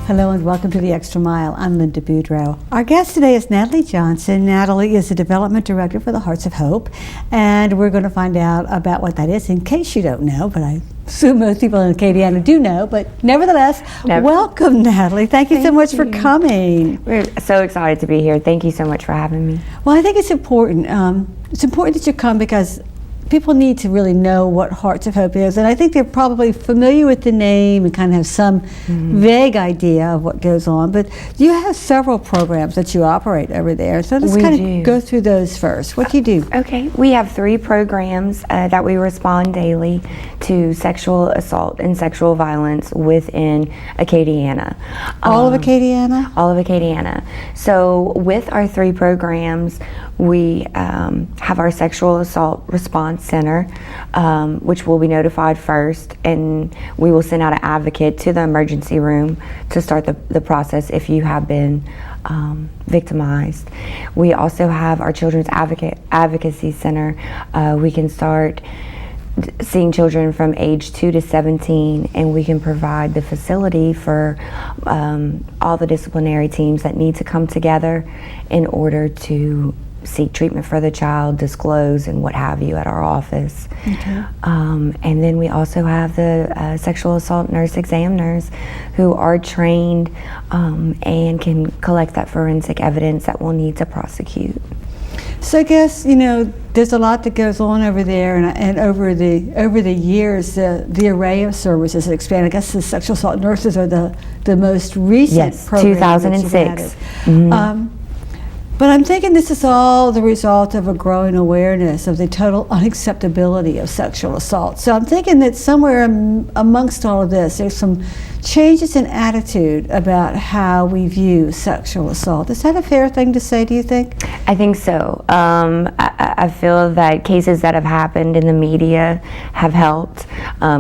Hello and welcome to The Extra Mile. I'm Linda Boudreau. Our guest today is Natalie Johnson. Natalie is the Development Director for the Hearts of Hope, and we're going to find out about what that is in case you don't know, but I assume most people in Acadiana do know, but nevertheless, welcome Natalie. Thank you so much for coming. We're so excited to be here. Thank you so much for having me. Well, I think it's important. It's important that you come because people need to really know what Hearts of Hope is, and I think they're probably familiar with the name and kind of have some vague idea of what goes on, but you have several programs that you operate over there, so let's kind of go through those first. What do you do? Okay, we have 3 programs that we respond daily to sexual assault and sexual violence within Acadiana. All of Acadiana? All of Acadiana. So with our 3 programs, we have our sexual assault response center, which will be notified first, and we will send out an advocate to the emergency room to start the process if you have been victimized. We also have our Children's Advocacy Center. We can start seeing children from age 2 to 17, and we can provide the facility for all the disciplinary teams that need to come together in order to seek treatment for the child, disclose, and what have you at our office. Okay. And then we also have the sexual assault nurse examiners who are trained and can collect that forensic evidence that we'll need to prosecute. So I guess, you know, there's a lot that goes on over there, and over the years, the array of services expanded. I guess the sexual assault nurses are the most recent program. 2006. But I'm thinking this is all the result of a growing awareness of the total unacceptability of sexual assault. So I'm thinking that somewhere amongst all of this, there's some changes in attitude about how we view sexual assault. Is that a fair thing to say, do you think? I think so. I feel that cases that have happened in the media have helped.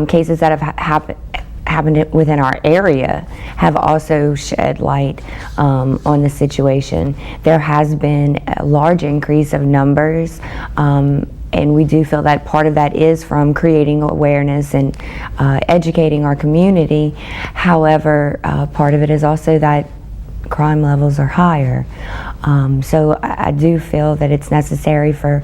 Cases that have happened within our area have also shed light on the situation. There has been a large increase of numbers, and we do feel that part of that is from creating awareness and educating our community. However, part of it is also that crime levels are higher. So I do feel that it's necessary for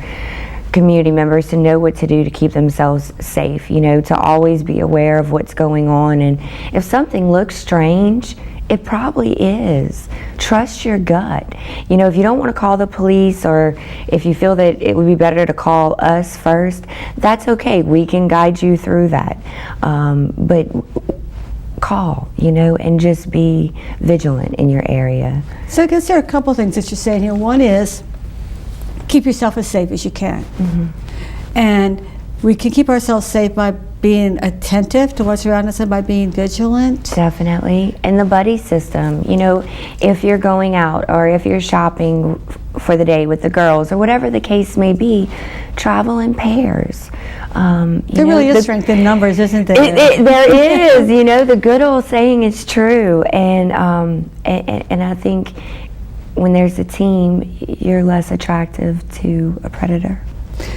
community members to know what to do to keep themselves safe, you know, to always be aware of what's going on, and if something looks strange, it probably is. Trust your gut. You know, if you don't want to call the police, or if you feel that it would be better to call us first, that's okay. We can guide you through that. But call, you know, and just be vigilant in your area. So I guess there are a couple things that you're saying here. One is, keep yourself as safe as you can. And we can keep ourselves safe by being attentive to what's around us and by being vigilant. Definitely. And the buddy system, you know, if you're going out or if you're shopping for the day with the girls or whatever the case may be, travel in pairs. There really is strength in numbers, isn't there? There is, you know, the good old saying is true, and I think when there's a team, you're less attractive to a predator.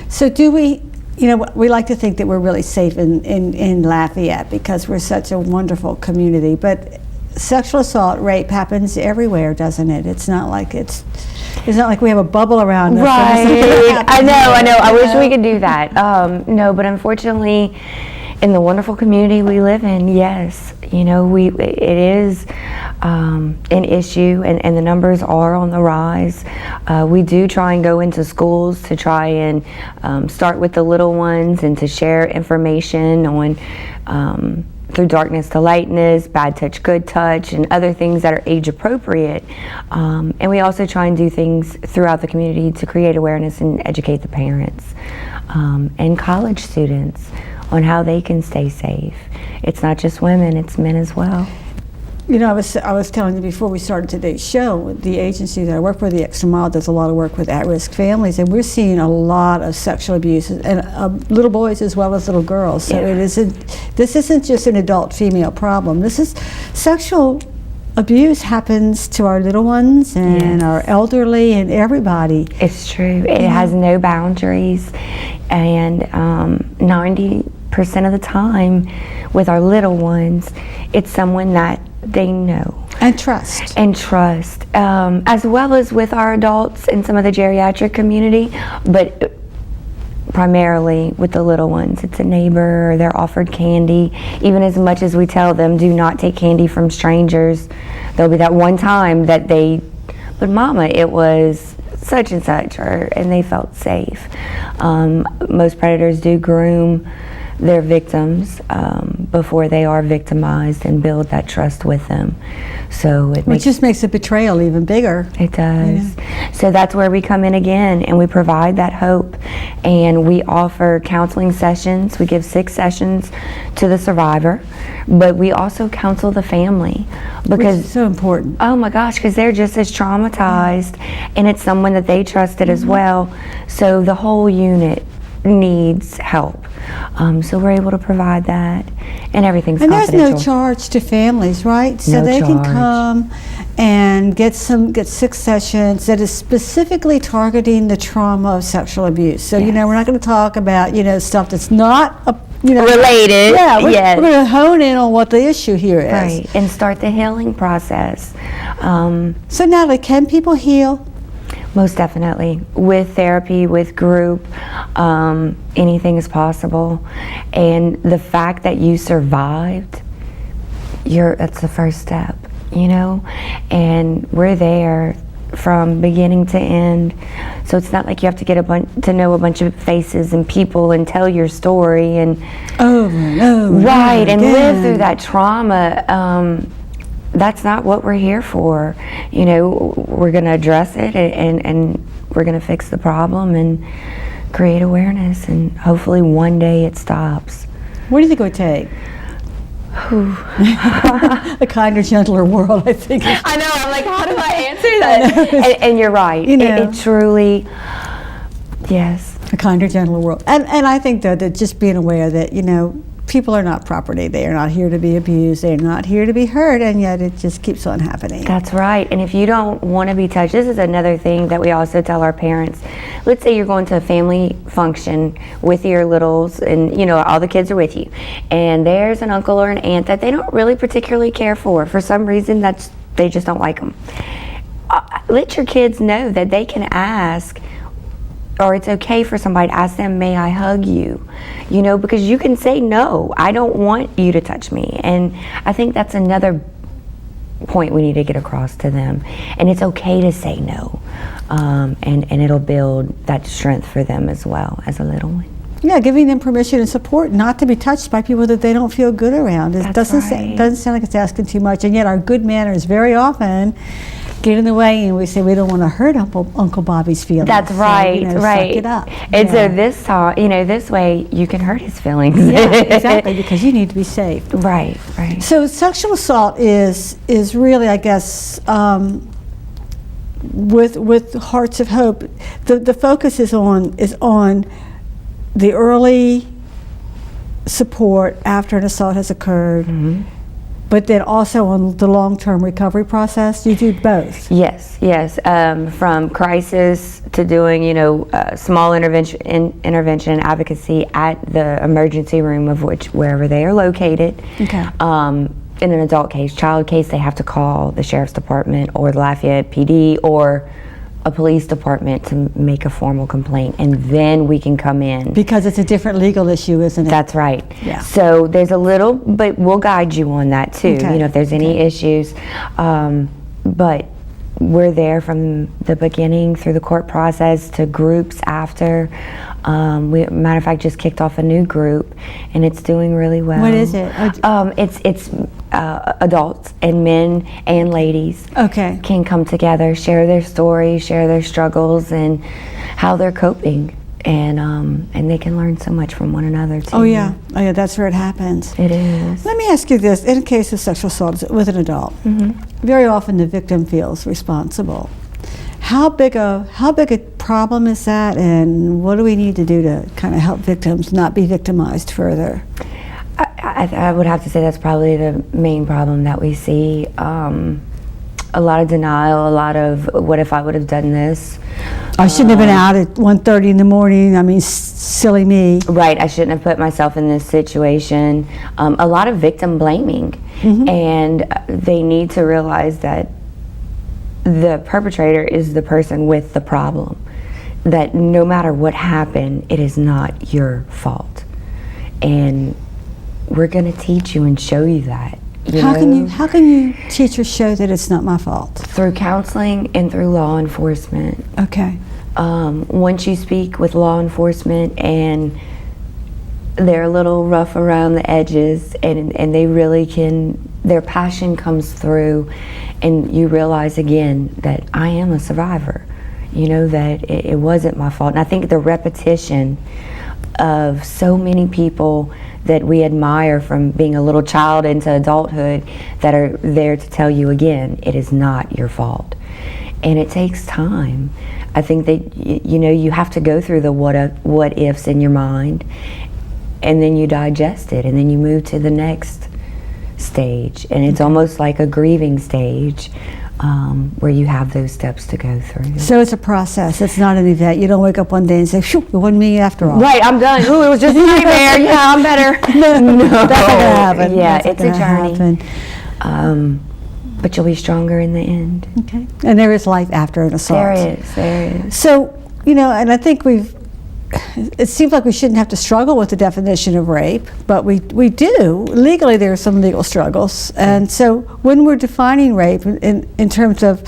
So do we, you know, we like to think that we're really safe in Lafayette because we're such a wonderful community, but sexual assault, rape happens everywhere, doesn't it? It's not like it's not like we have a bubble around us. Right, I know. I wish we could do that. No, but unfortunately, in the wonderful community we live in, yes, you know, it is an issue, and the numbers are on the rise. We do try and go into schools to try and start with the little ones and to share information on through darkness to lightness, bad touch, good touch, and other things that are age appropriate. And we also try and do things throughout the community to create awareness and educate the parents and college students on how they can stay safe. It's not just women, it's men as well. You know, I was telling you before we started today's show, the agency that I work for, The Extra Mile, does a lot of work with at-risk families, and we're seeing a lot of sexual abuse, and little boys as well as little girls. So this isn't just an adult female problem. This is sexual abuse happens to our little ones and our elderly and everybody. It's true. It has no boundaries, and 90% of the time with our little ones, it's someone that they know. And trust. And trust, as well as with our adults in some of the geriatric community, but primarily with the little ones. It's a neighbor, or they're offered candy. Even as much as we tell them, do not take candy from strangers, there'll be that one time that but Mama, it was such and such, and they felt safe. Most predators do groom their victims before they are victimized and build that trust with them. So Which just makes the betrayal even bigger. It does. So that's where we come in again, and we provide that hope. And we offer counseling sessions. We give 6 sessions to the survivor, but we also counsel the family, because Which is so important. oh my gosh, because they're just as traumatized, and it's someone that they trusted as well. So the whole unit needs help. So we're able to provide that, and everything's And there's confidential. no charge to families, right? So No they can charge. come and get 6 sessions that is specifically targeting the trauma of sexual abuse. So, we're not going to talk about, stuff that's not, Related. Yeah, we're Yes. going to hone in on what the issue here is. Right, and start the healing process. So, Natalie, can people heal? Most definitely. With therapy, with group, anything is possible. And the fact that you survived, that's the first step, And we're there from beginning to end. So it's not like you have to get to know a bunch of faces and people and tell your story and over and over. Right, and live again. through that trauma. That's not what we're here for. We're going to address it, and we're going to fix the problem and create awareness, and hopefully one day it stops. What do you think it would take? A kinder, gentler world, I think. I know, I'm like, how do I answer that? And you're right. It truly, yes. A kinder, gentler world. And I think, though, that just being aware that, people are not property. They are not here to be abused. They're not here to be hurt, and yet it just keeps on happening. That's right. And if you don't want to be touched, this is another thing that we also tell our parents. Let's say you're going to a family function with your littles, and all the kids are with you, and there's an uncle or an aunt that they don't really particularly care for some reason. They just don't like them. Let your kids know that they can ask, or it's okay for somebody to ask them, may I hug you? Because you can say, no, I don't want you to touch me. And I think that's another point we need to get across to them. And it's okay to say no. And it'll build that strength for them as well as a little one. Yeah, giving them permission and support not to be touched by people that they don't feel good around. It doesn't sound like it's asking too much. And yet our good manners very often get in the way, and we say we don't want to hurt Uncle Bobby's feelings. That's right, so, right. Suck it up. And so this way you can hurt his feelings. Yeah, exactly, because you need to be safe. Right, right. So sexual assault is really, I guess, with Hearts of Hope, the focus is on the early support after an assault has occurred. Mm-hmm. But then also on the long-term recovery process, you do both. Yes. From crisis to doing, small intervention advocacy at the emergency room of wherever they are located. Okay. In an adult case, child case, they have to call the sheriff's department or the Lafayette PD or a police department to make a formal complaint, and then we can come in. Because it's a different legal issue, isn't it? That's right. Yeah. So there's a little, but we'll guide you on that too, Okay. if there's any issues. But we're there from the beginning through the court process to groups after. Matter of fact, just kicked off a new group, and it's doing really well. What is it? It's adults and men and ladies Okay. can come together, share their stories, share their struggles, and how they're coping, and they can learn so much from one another too. Oh yeah, that's where it happens. It is. Let me ask you this: in a case of sexual assault with an adult, very often the victim feels responsible. How big a problem is that, and what do we need to do to kind of help victims not be victimized further? I would have to say that's probably the main problem that we see. A lot of denial, a lot of what if I would have done this, I shouldn't have been out at 1:30 in the morning. I mean, silly me. Right, I shouldn't have put myself in this situation. A lot of victim blaming, and they need to realize that the perpetrator is the person with the problem. That no matter what happened, it is not your fault, and we're going to teach you and show you that. How can you teach or show that it's not my fault? Through counseling and through law enforcement. Okay. Once you speak with law enforcement and they're a little rough around the edges, and they really their passion comes through, and you realize again that I am a survivor, that it wasn't my fault. And I think the repetition of so many people that we admire from being a little child into adulthood that are there to tell you again, it is not your fault. And it takes time. I think that you have to go through the what ifs in your mind, and then you digest it, and then you move to the next stage. And it's almost like a grieving stage, where you have those steps to go through. So it's a process. It's not an event. You don't wake up one day and say, "Phew, it wasn't me after all." Right, I'm done. Ooh, it was just a nightmare. Yeah, I'm better. No, that's not gonna happen. Yeah, That's it's not a gonna journey. happen. But you'll be stronger in the end. Okay. And there is life after an assault. There is. So, and I think it seems like we shouldn't have to struggle with the definition of rape, but we do. Legally, there are some legal struggles. And so when we're defining rape in terms of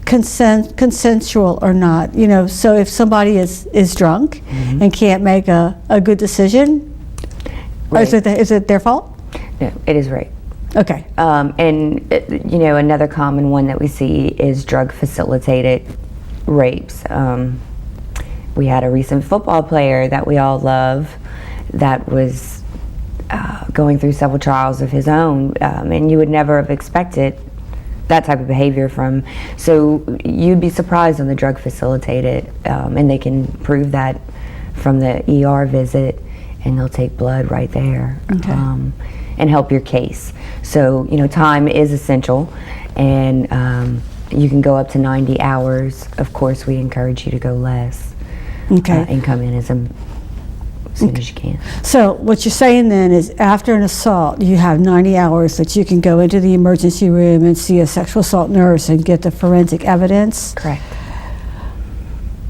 consensual or not, so if somebody is drunk and can't make a good decision, is it their fault? No, it is rape. Okay. And another common one that we see is drug facilitated rapes. We had a recent football player that we all love that was going through several trials of his own, and you would never have expected that type of behavior from. So you'd be surprised on the drug facilitated, and they can prove that from the ER visit, and they'll take blood right there. Okay. And help your case. So time is essential, and you can go up to 90 hours. Of course, we encourage you to go less. Okay. And come in as soon as you can. So what you're saying then is after an assault, you have 90 hours that you can go into the emergency room and see a sexual assault nurse and get the forensic evidence. Correct.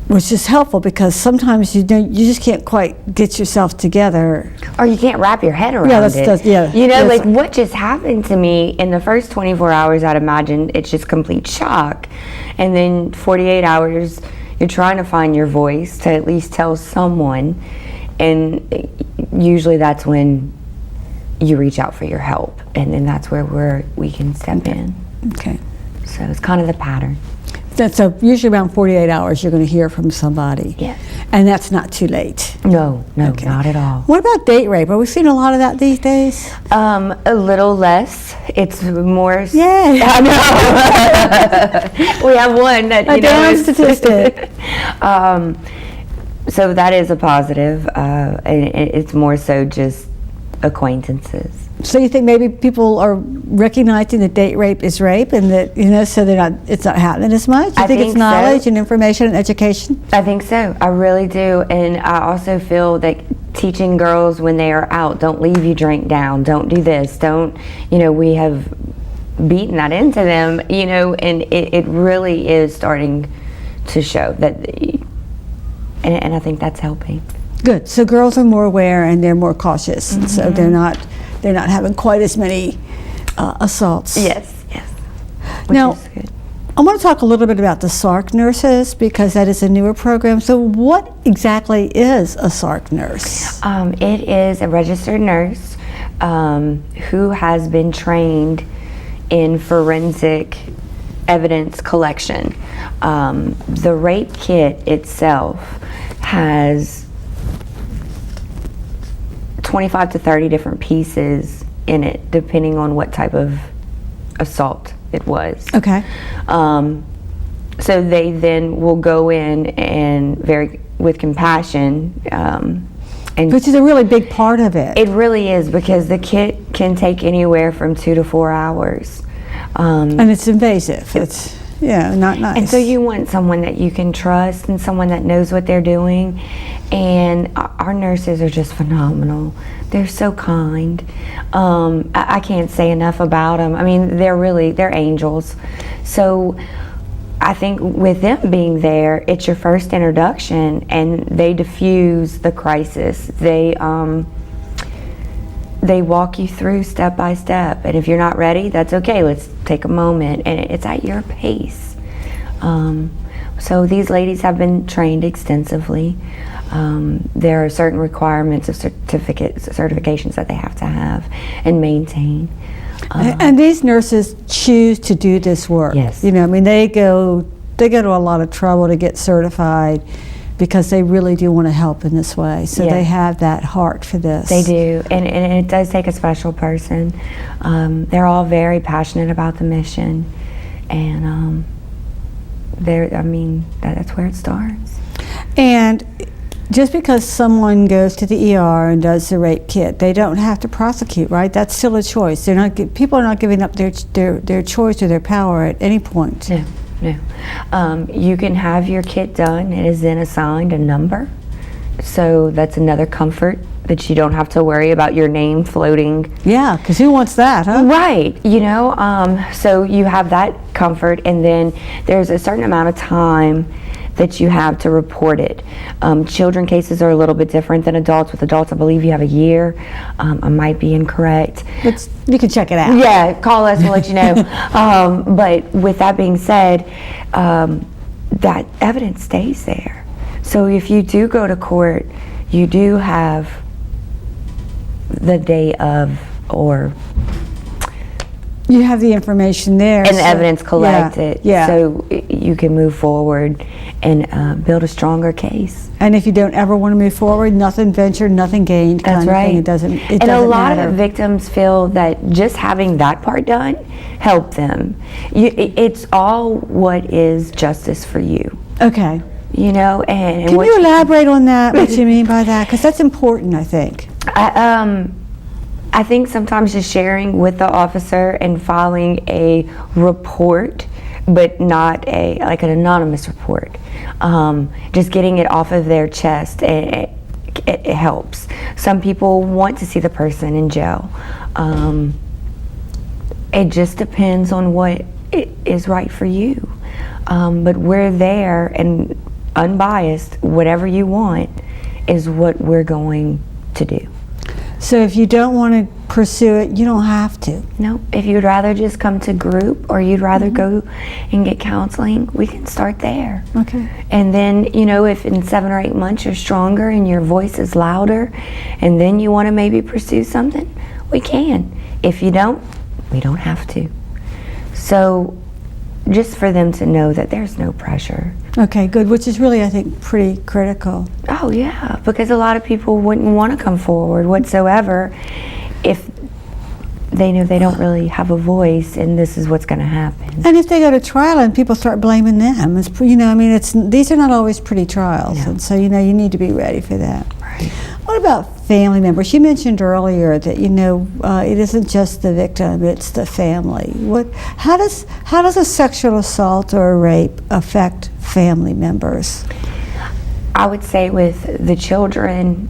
Which is helpful because sometimes you just can't quite get yourself together. Or you can't wrap your head around it. Like what just happened to me in the first 24 hours, I'd imagine it's just complete shock. And then 48 hours, you're trying to find your voice to at least tell someone, and usually that's when you reach out for your help, and that's where we can step in. Okay. So it's kind of the pattern. So usually around 48 hours you're going to hear from somebody. Yes. And that's not too late. No, Okay. not at all. What about date rape? Are we seeing a lot of that these days? A little less. It's more. Yay. I know. We have one that A down statistic. So that is a positive, and it's more so just acquaintances. So you think maybe people are recognizing that date rape is rape, and that so it's not happening as much? You think it's think knowledge so. and information and education? I think so. I really do, and I also feel that teaching girls when they are out, don't leave your drink down, don't do this, don't. We have beaten that into them, and it really is starting to show that, and I think that's helping. Good. So girls are more aware and they're more cautious, so they're not having quite as many assaults. Yes. Which Now, is good. I want to talk a little bit about the SARC nurses because that is a newer program. So what exactly is a SARC nurse? It is a registered nurse who has been trained in forensic evidence collection. The rape kit itself has 25 to 30 different pieces in it, depending on what type of assault it was. Okay. So they then will go in and with compassion, and Which is a really big part of it. it really is, because the kit can take anywhere from 2 to 4 hours. And it's invasive. Yeah, not nice. And so you want someone that you can trust and someone that knows what they're doing. And our nurses are just phenomenal. They're so kind. I can't say enough about them. I mean, they're angels. So I think with them being there, it's your first introduction, and they diffuse the crisis. They walk you through step by step, and if you're not ready, that's okay. Let's take a moment, and it's at your pace. So these ladies have been trained extensively. There are certain requirements of certifications that they have to have and maintain. And these nurses choose to do this work. Yes. You know, I mean, they go to a lot of trouble to get certified because they really do want to help in this way. So they have that heart for this. They do, and it does take a special person. They're all very passionate about the mission, and that's where it starts. And just because someone goes to the ER and does the rape kit, they don't have to prosecute, right? That's still a choice. People are not giving up their choice or their power at any point. No. You can have your kit done. It is then assigned a number, so that's another comfort that you don't have to worry about your name floating. Yeah, because who wants that, huh? Right. So you have that comfort, and then there's a certain amount of time that you have to report it. Children cases are a little bit different than adults. With adults, I believe you have a year. I might be incorrect. You can check it out. Yeah, call us, we'll let you know. But with that being said, that evidence stays there. So if you do go to court, you do have the day of, or you have the information there. And the evidence collected. Yeah. So you can move forward and build a stronger case. And if you don't ever want to move forward, nothing ventured, nothing gained. That's right. It doesn't And a lot matter. of victims feel that just having that part done helped them. It's all what is justice for you. Okay. And can you elaborate on that? What you mean by that? Because that's important, I think. I think sometimes just sharing with the officer and filing a report, but not an anonymous report. Just getting it off of their chest, it helps. Some people want to see the person in jail. It just depends on what is right for you. But we're there, and unbiased, whatever you want is what we're going to do. So if you don't want to pursue it, you don't have to. No, if you'd rather just come to group, or you'd rather go and get counseling, we can start there. Okay. And then, if in 7 or 8 months you're stronger and your voice is louder, and then you want to maybe pursue something, we can. If you don't, we don't have to. So just for them to know that there's no pressure. Okay, good, which is really, I think, pretty critical. Oh yeah, because a lot of people wouldn't want to come forward whatsoever if they know they don't really have a voice, and this is what's going to happen. And if they go to trial and people start blaming them, these are not always pretty trials, No. and so you need to be ready for that. Right. What about family members? You mentioned earlier that it isn't just the victim; it's the family. How does a sexual assault or a rape affect family members? I would say with the children,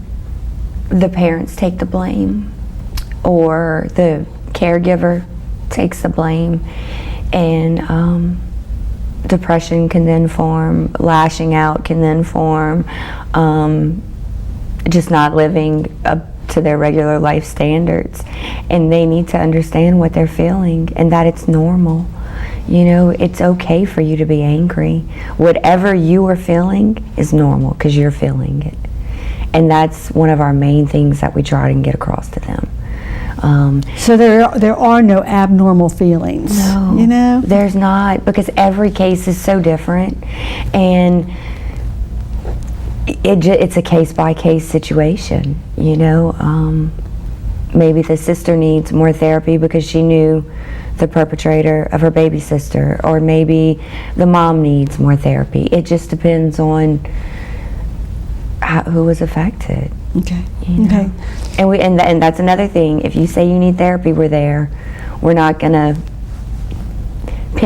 the parents take the blame, or the caregiver takes the blame, and depression can then form, lashing out can then form, just not living up to their regular life standards. And they need to understand what they're feeling, and that it's normal. It's okay for you to be angry. Whatever you are feeling is normal, because you're feeling it. And that's one of our main things that we try to get across to them. So there are no abnormal feelings. No, there's not, because every case is so different, and it's a case-by-case situation. Maybe the sister needs more therapy because she knew the perpetrator of her baby sister, or maybe the mom needs more therapy. It just depends on who was affected. Okay. Okay. And that's another thing. If you say you need therapy, we're there. We're not gonna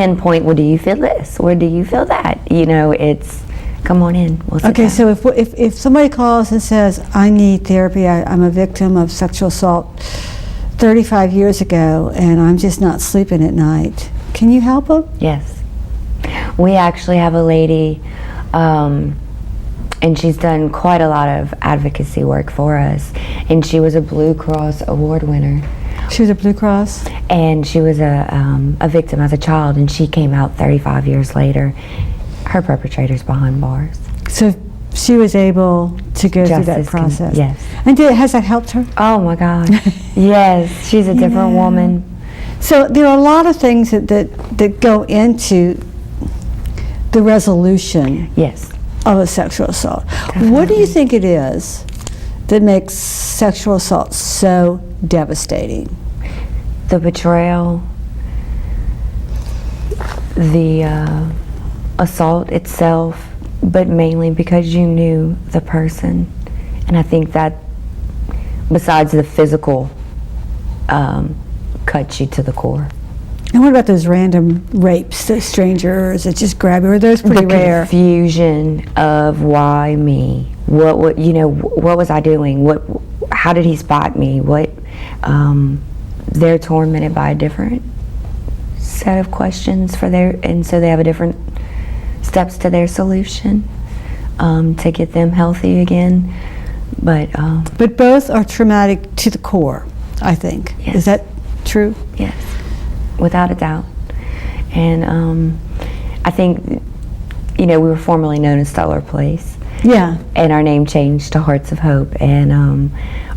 pinpoint, well, do you feel this or do you feel that? You know, it's, come on in, we'll sit Okay, down. so if somebody calls and says, I need therapy, I'm a victim of sexual assault 35 years ago, and I'm just not sleeping at night, can you help them? Yes. We actually have a lady, and she's done quite a lot of advocacy work for us, and she was a Blue Cross award winner. She was a Blue Cross? And she was a victim as a child, and she came out 35 years later. Her perpetrator's behind bars. So she was able to go through that process? Yes. And has that helped her? Oh my God. Yes, she's a different woman. So there are a lot of things that go into the resolution Yes. of a sexual assault. Definitely. What do you think it is that makes sexual assault so devastating? The betrayal, the assault itself, but mainly because you knew the person. And I think that besides the physical, cuts you to the core. And what about those random rapes, those strangers that just grab you? Are those pretty The rare? confusion of why me? What was I doing? How did he spot me? They're tormented by a different set of questions and so they have a different steps to their solution to get them healthy again. But both are traumatic to the core, I think. Yes. Is that true? yes, without a doubt. And I think, we were formerly known as Stellar Place. Yeah. And our name changed to Hearts of Hope. And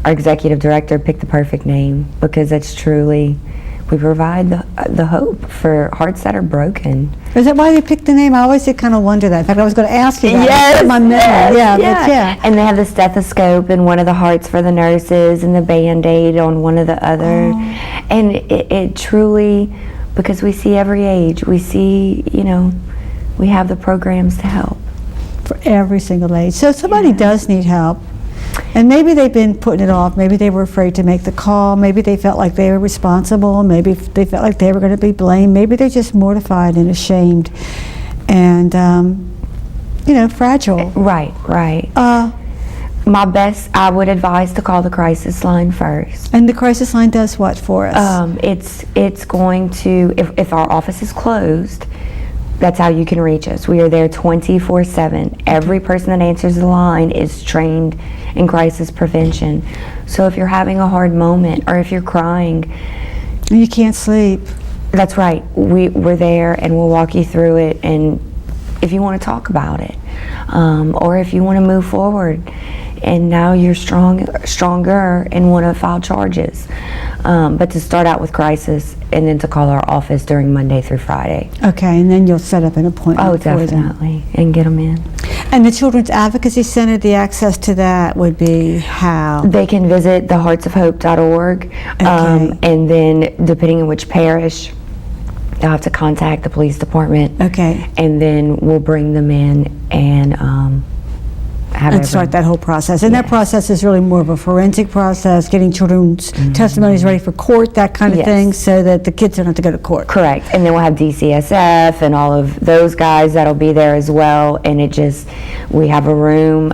our executive director picked the perfect name because it's truly, we provide the hope for hearts that are broken. Is that why they picked the name? I always did kind of wonder that. In fact, I was going to ask you that. Yes, It's my memory. yes, But yeah. And they have the stethoscope in one of the hearts for the nurses and the Band-Aid on one of the other. Oh. And it truly, because we see every age, we see, we have the programs to help. For every single age. So if somebody does need help, and maybe they've been putting it off, maybe they were afraid to make the call, maybe they felt like they were responsible, maybe they felt like they were going to be blamed, maybe they're just mortified and ashamed and, fragile. Right. I would advise to call the crisis line first. And the crisis line does what for us? It's going to, if our office is closed, that's how you can reach us. We are there 24/7. Every person that answers the line is trained in crisis prevention. So if you're having a hard moment or if you're crying, And you can't sleep. that's right. We're there and we'll walk you through it. And if you want to talk about it, or if you want to move forward, and now you're stronger and want to file charges. But to start out with crisis and then to call our office during Monday through Friday. Okay, and then you'll set up an appointment Oh, for them. definitely, and get them in. And the Children's Advocacy Center, the access to that would be how? They can visit theheartsofhope.org, Okay. and then depending on which parish, they'll have to contact the police department. Okay. And then we'll bring them in and have And start that whole process. And that Yes. process is really more of a forensic process, getting children's testimonies ready for court, that kind of Yes. thing, so that the kids don't have to go to court. Correct. And then we'll have DCSF and all of those guys that'll be there as well. And we have a room,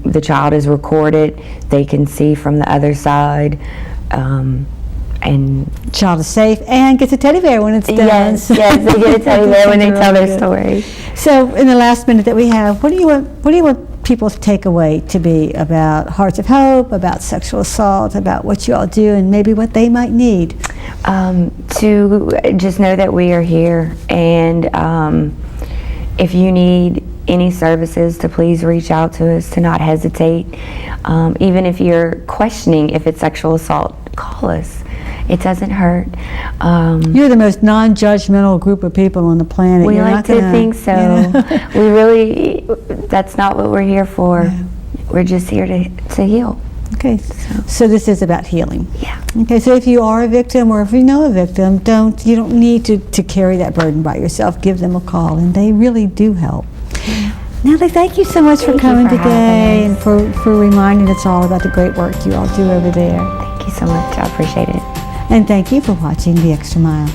the child is recorded, they can see from the other side, and Child is safe and gets a teddy bear when it's done. yes, they get a teddy bear when they tell their Really good. story. So in the last minute that we have, what do you want people's takeaway to be about Hearts of Hope, about sexual assault, about what you all do, and maybe what they might need? To just know that we are here, and if you need any services, to please reach out to us, to not hesitate. Even if you're questioning if it's sexual assault, call us. It doesn't hurt. You're the most non-judgmental group of people on the planet. We You're like not to gonna, think so. We really, that's not what we're here for. Yeah. We're just here to heal. Okay, so this is about healing. Yeah. Okay, so if you are a victim or if you know a victim, you don't need to carry that burden by yourself. Give them a call, and they really do help. Natalie, thank you so much for Thank you coming for today having and for reminding us all about the great work you all do over there. Thank you so much. I appreciate it. And thank you for watching The Extra Mile.